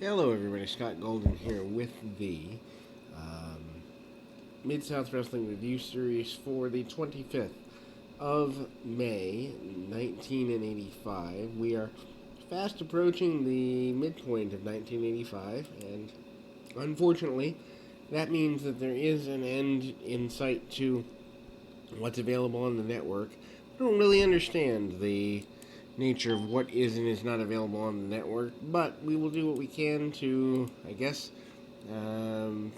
Hello, everybody. Scott Golden here with the um, Mid South Wrestling Review Series for the 25th of May, 1985. We are fast approaching the midpoint of 1985, and unfortunately, that means that there is an end in sight to what's available on the network. I don't really understand the nature of what is and is not available on the network, but we will do what we can to, I guess,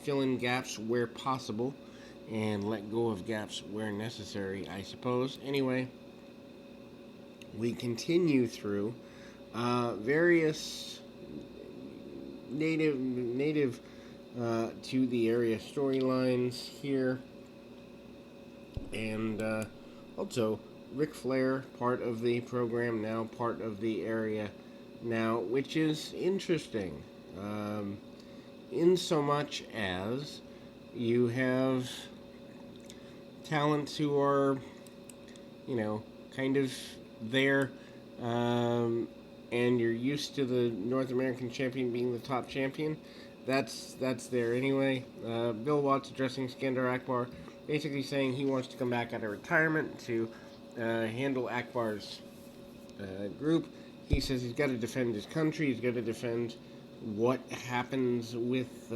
fill in gaps where possible and let go of gaps where necessary, I suppose. Anyway, we continue through various native to the area storylines here, and also Ric Flair, part of the program now, part of the area now, which is interesting. In so much as you have talents who are, kind of there, and you're used to the North American champion being the top champion. That's there anyway. Bill Watts addressing Skandar Akbar, basically saying he wants to come back out of retirement to handle Akbar's group. He says he's got to defend his country. He's got to defend what happens with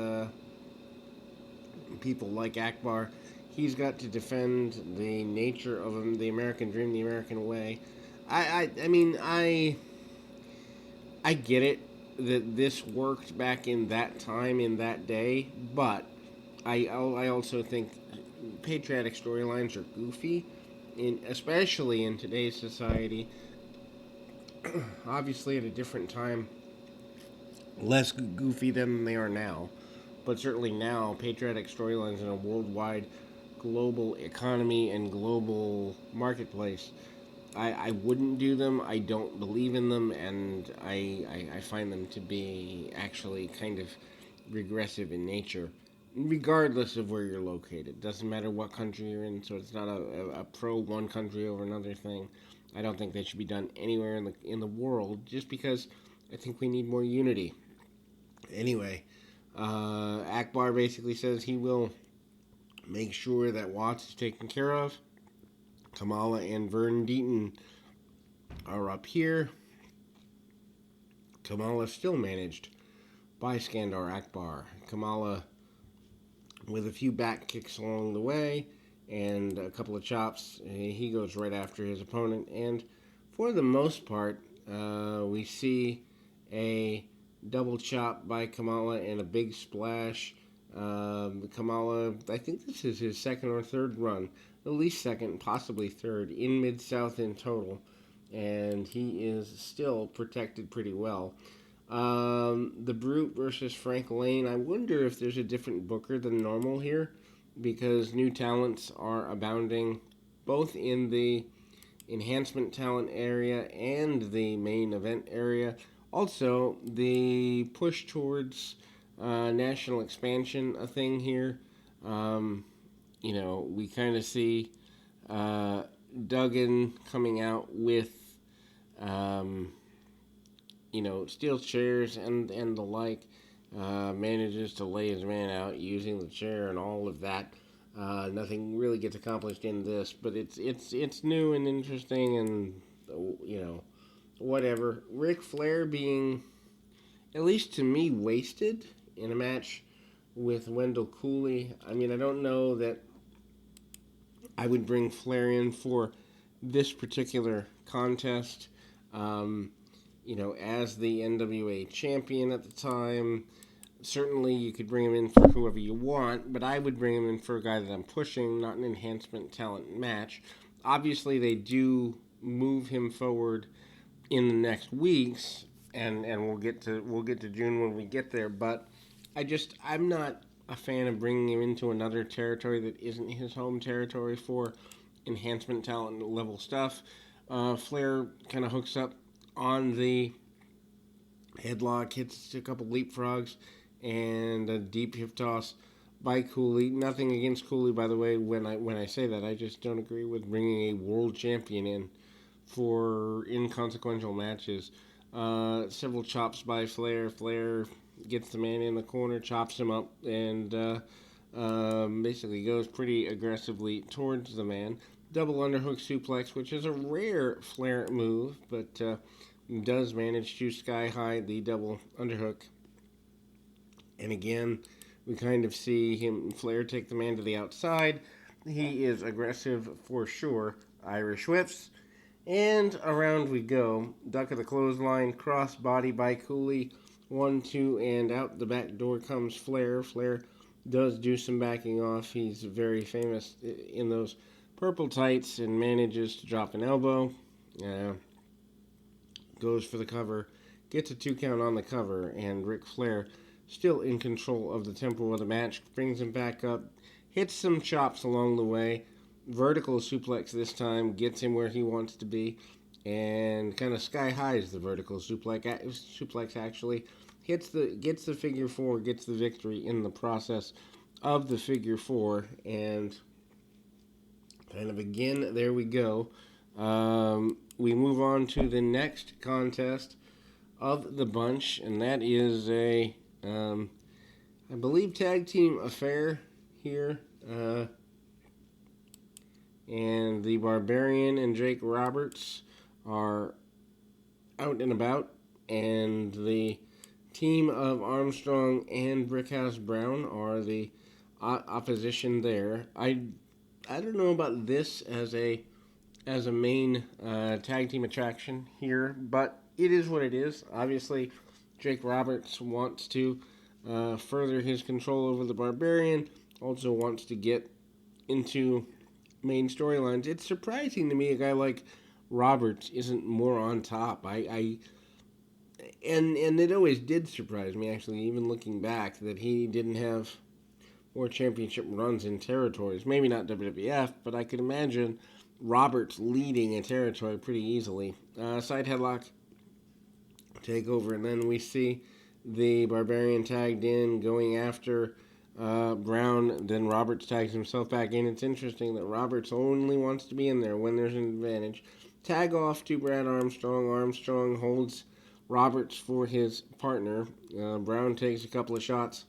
people like Akbar. He's got to defend the nature of him, the American dream, the American way. I get it that this worked back in that time, in that day, but I also think patriotic storylines are goofy, especially in today's society. Obviously, at a different time, less goofy than they are now, but certainly now, patriotic storylines in a worldwide, global economy and global marketplace. I wouldn't do them. I don't believe in them, and I find them to be actually kind of regressive in nature, regardless of where you're located. Doesn't matter what country you're in, so it's not a pro one country over another thing. I don't think they should be done anywhere in the world, just because I think we need more unity. Anyway, Akbar basically says he will make sure that Watts is taken care of. Kamala and Vern Deaton are up here. Kamala still managed by Skandar Akbar. Kamala with a few back kicks along the way and a couple of chops. He goes right after his opponent, and for the most part, we see a double chop by Kamala and a big splash. Kamala, I think this is his second or third run, at least second, possibly third, in Mid-South in total, and he is still protected pretty well. The Brute versus Frank Lane, I wonder if there's a different booker than normal here, because new talents are abounding both in the enhancement talent area and the main event area. Also, the push towards national expansion a thing here. We kind of see Duggan coming out with, steel chairs and the like. Manages to lay his man out using the chair and all of that. Nothing really gets accomplished in this, but it's new and interesting, and whatever. Ric Flair being, at least to me, wasted in a match with Wendell Cooley. I mean, I don't know that I would bring Flair in for this particular contest. As the NWA champion at the time, certainly you could bring him in for whoever you want, but I would bring him in for a guy that I'm pushing, not an enhancement talent match. Obviously, they do move him forward in the next weeks, and we'll get to June when we get there. But I'm not a fan of bringing him into another territory that isn't his home territory for enhancement talent level stuff. Flair kind of hooks up on the headlock, hits a couple leapfrogs, and a deep hip toss by Cooley. Nothing against Cooley, by the way. When I say that, I just don't agree with bringing a world champion in for inconsequential matches. Several chops by Flair. Flair gets the man in the corner, chops him up, and basically goes pretty aggressively towards the man. Double underhook suplex, which is a rare Flair move, but does manage to sky high the double underhook. And again, we kind of see Flair take the man to the outside. He is aggressive for sure. Irish whips. And around we go. Duck of the clothesline, cross body by Cooley. 1, 2, and out the back door comes Flair. Flair does do some backing off. He's very famous in those purple tights and manages to drop an elbow. Goes for the cover. Gets a 2 count on the cover. And Ric Flair, still in control of the tempo of the match, brings him back up. Hits some chops along the way. Vertical suplex this time, gets him where he wants to be, and kind of sky highs the vertical suplex actually. Gets the figure 4, gets the victory in the process of the figure 4, and kind of again, there we go. We move on to the next contest of the bunch, and that is a, I believe, tag team affair here. And the Barbarian and Jake Roberts are out and about, and the team of Armstrong and Brickhouse Brown are the opposition there. I don't know about this as a main tag team attraction here, but it is what it is. Obviously, Jake Roberts wants to further his control over the Barbarian, also wants to get into main storylines. It's surprising to me a guy like Roberts isn't more on top. And it always did surprise me, actually, even looking back, that he didn't have more championship runs in territories. Maybe not WWF, but I could imagine Roberts leading a territory pretty easily. Side headlock takeover, and then we see the Barbarian tagged in, going after Brown. Then Roberts tags himself back in. It's interesting that Roberts only wants to be in there when there's an advantage. Tag off to Brad Armstrong. Armstrong holds Roberts for his partner. Brown takes a couple of shots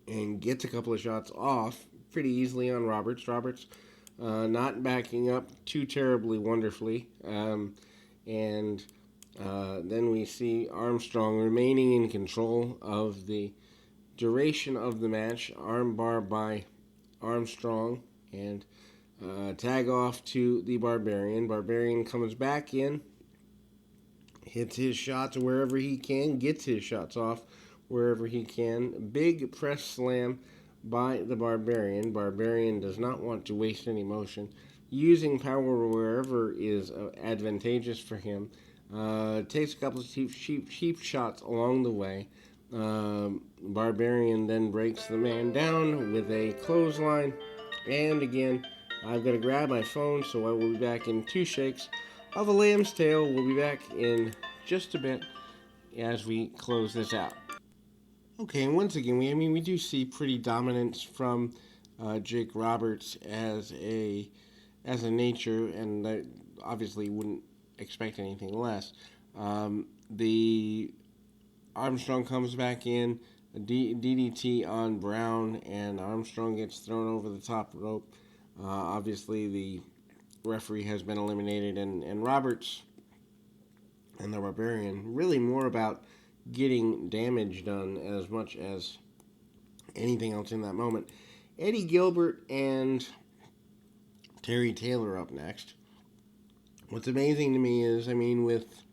and gets a couple of shots off pretty easily on Roberts. Roberts not backing up too terribly wonderfully. And then we see Armstrong remaining in control of the duration of the match. Armbar by Armstrong, and tag off to the Barbarian. Barbarian comes back in, hits his shots wherever he can, gets his shots off wherever he can. Big press slam by the Barbarian. Barbarian does not want to waste any motion, using power wherever is advantageous for him. Takes a couple of cheap shots along the way. Barbarian then breaks the man down with a clothesline. And again, I've got to grab my phone, so I will be back in 2 shakes of a lamb's tail. We'll be back in just a bit as we close this out. Okay, and once again, we do see pretty dominance from Jake Roberts as a nature, and I obviously wouldn't expect anything less. The Armstrong comes back in, a DDT on Brown, and Armstrong gets thrown over the top rope. Obviously, the referee has been eliminated, and Roberts and the Barbarian really more about getting damage done as much as anything else in that moment. Eddie Gilbert and Terry Taylor up next. What's amazing to me is, with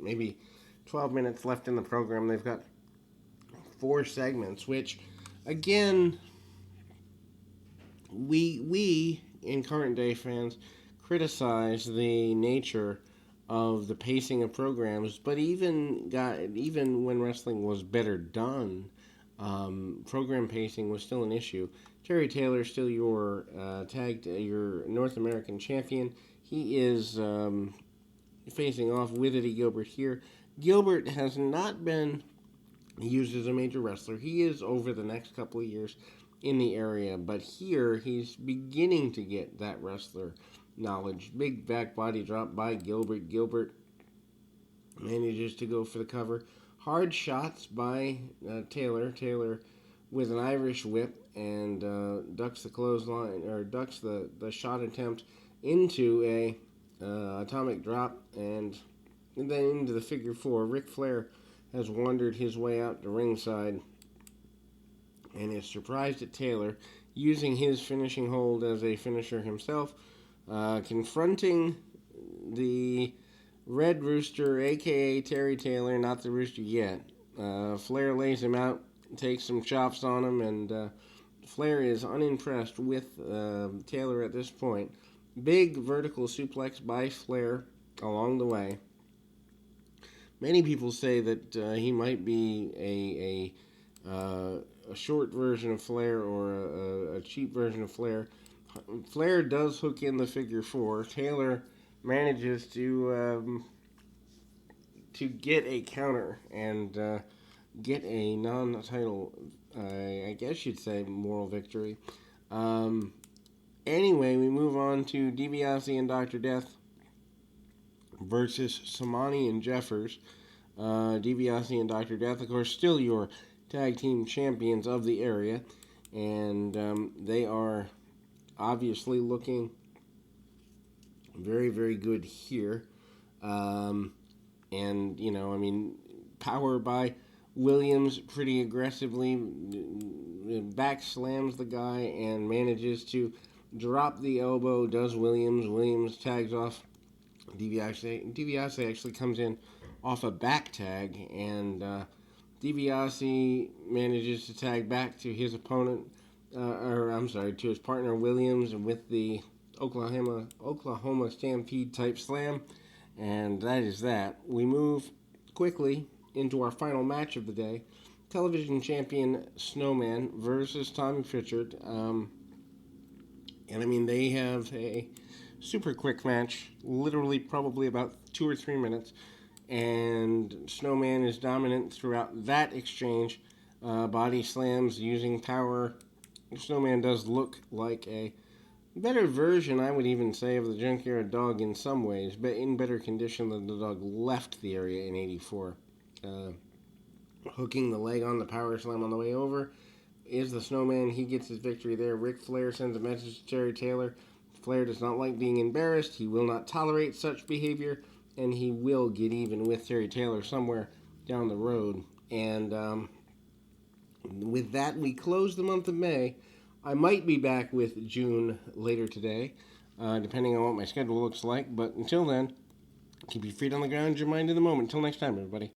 maybe 12 minutes left in the program, they've got 4 segments, which, again, we in current day fans criticize the nature of the pacing of programs, but even when wrestling was better done, program pacing was still an issue. Terry Taylor, still your your North American champion. He is facing off with Eddie Gilbert here. Gilbert has not been used as a major wrestler. He is over the next couple of years in the area, but here he's beginning to get that wrestler knowledge. Big back body drop by Gilbert. Gilbert manages to go for the cover. Hard shots by Taylor. Taylor with an Irish whip and ducks the clothesline, or ducks the shot attempt into a atomic drop, and then into the figure four. Ric Flair has wandered his way out to ringside and is surprised at Taylor using his finishing hold as a finisher himself, confronting the Red Rooster, aka Terry Taylor, not the Rooster yet. Flair lays him out, takes some chops on him, and Flair is unimpressed with Taylor at this point. Big vertical suplex by Flair along the way. Many people say that he might be a short version of Flair or a cheap version of Flair. Flair does hook in the figure four. Taylor manages to get a counter and get a non-title, I guess you'd say, moral victory. Anyway, we move on to DiBiase and Dr. Death versus Samani and Jeffers. DiBiase and Dr. Death, of course, still your tag team champions of the area, and they are obviously looking very, very good here. And, you know, I mean, power by Williams pretty aggressively back slams the guy and manages to drop the elbow. Does Williams tags off DiBiase actually comes in off a back tag, and DiBiase manages to tag back to his opponent, to his partner Williams, with the Oklahoma Stampede type slam, and that is that. We move quickly into our final match of the day: television champion Snowman versus Tommy Pritchard. And I mean, they have a super quick match, literally probably about 2 or 3 minutes, and Snowman is dominant throughout that exchange. Body slams using power. Snowman does look like a better version, I would even say, of the Junkyard Dog in some ways, but in better condition than the Dog left the area in '84. Hooking the leg on the power slam on the way over is the Snowman. He gets his victory there. Ric Flair sends a message to Terry Taylor. Flair does not like being embarrassed. He will not tolerate such behavior, and he will get even with Terry Taylor somewhere down the road. And with that, we close the month of May. I might be back with June later today, depending on what my schedule looks like. But until then, keep your feet on the ground, your mind in the moment. Until next time, everybody.